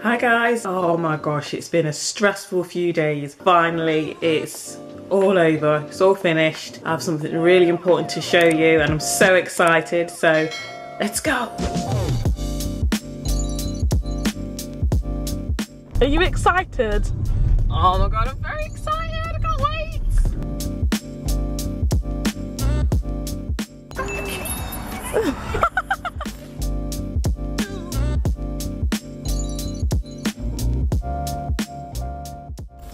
Hi guys. Oh my gosh, it's been a stressful few days. Finally, it's all over. It's all finished. I have something really important to show you and I'm so excited. So let's go. Are you excited? Oh my god, I'm very excited. I can't wait.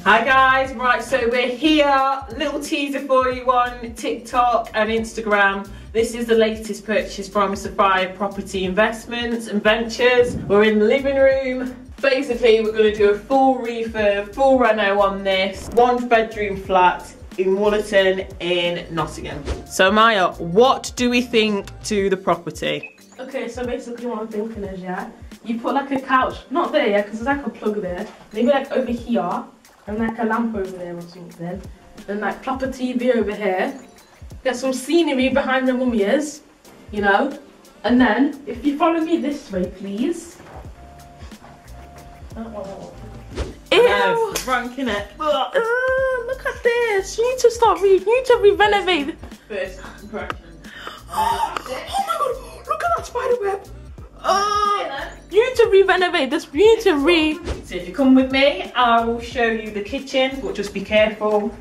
Hi guys, right, so we're here, little teaser for you on TikTok and Instagram. This is the latest purchase from Sapphire Property Investments and Ventures. We're in the living room. Basically, we're going to do a full refurb, full reno on this 1-bedroom flat in Wollerton in Nottingham. So Maya, what do we think to the property? Okay, so basically what I'm thinking is, yeah, you put like a couch, not there, yeah, because there's like a plug there, maybe like over here, and like a lamp over there or something. Then like plop a TV over here. Get some scenery behind the mummies, you know. And then, if you follow me this way, please. Ew! Ranking it. Look at this. You need to start you need to re-renovate. First impression. Oh my god, look at that spider web. You need to re-renovate this. You need to So if you come with me, I will show you the kitchen, but just be careful.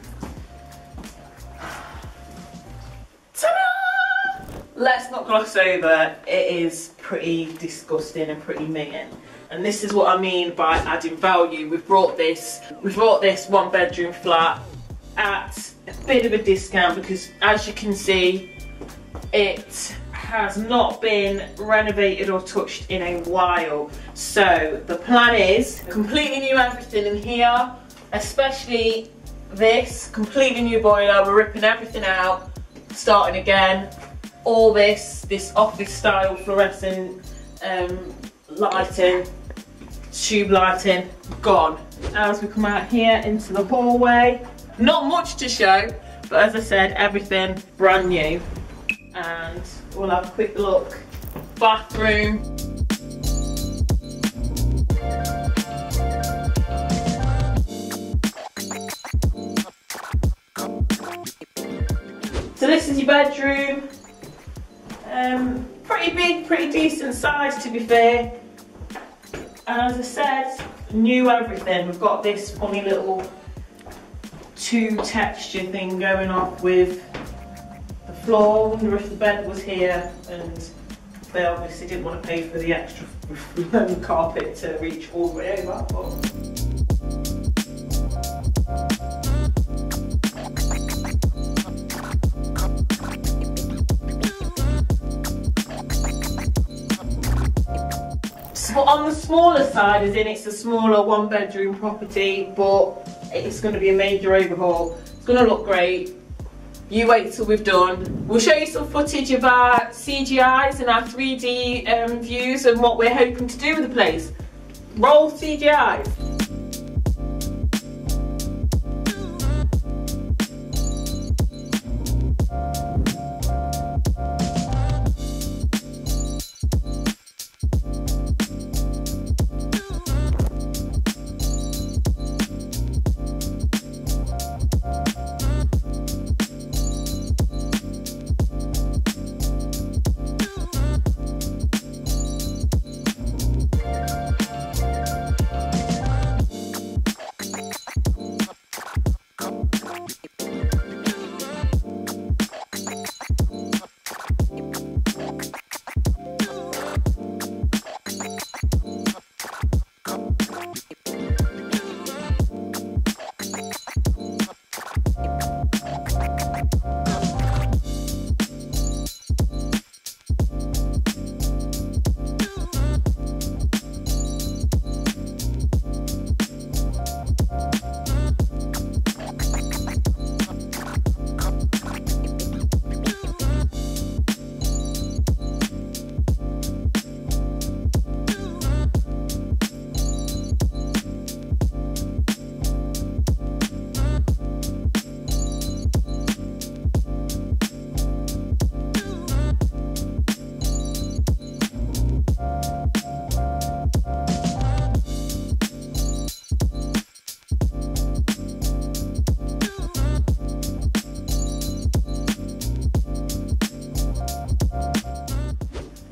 Ta-da! Let's not gloss over, it is pretty disgusting and pretty mean. And this is what I mean by adding value. We've brought this 1-bedroom flat at a bit of a discount because, as you can see, it has not been renovated or touched in a while. So the plan is completely new everything in here, especially this completely new boiler. We're ripping everything out, starting again. All this office style fluorescent lighting, tube lighting, gone. As we come out here into the hallway, not much to show, but as I said, everything brand new. And we'll have a quick look. Bathroom. So this is your bedroom. Pretty big, pretty decent size to be fair. And as I said, new everything. We've got this funny little 2 texture thing going off with the floor. I wonder if the bed was here, and they obviously didn't want to pay for the extra carpet to reach all the way over. So on the smaller side, as in it's a smaller 1-bedroom property, but it's going to be a major overhaul. It's going to look great. You wait till we've done. We'll show you some footage of our CGIs and our 3D views and what we're hoping to do with the place. Roll CGIs.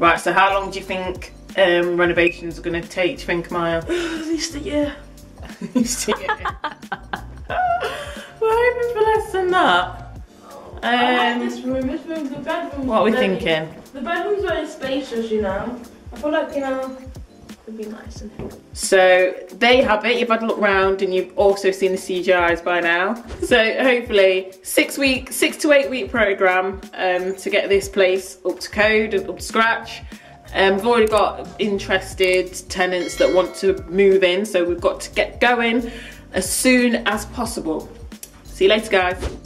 Right, so how long do you think renovations are going to take, do you think, Maya? At least a year. At least a year. We're hoping for less than that. I like this room. This room, the bedroom. What are we thinking? The bedroom's very spacious, you know. I feel like, you know, it'd be nice in here. So there you have it. You've had a look round and you've also seen the CGIs by now. So hopefully 6 to 8 week program to get this place up to code and up to scratch. We've already got interested tenants that want to move in, so we've got to get going as soon as possible. See you later, guys.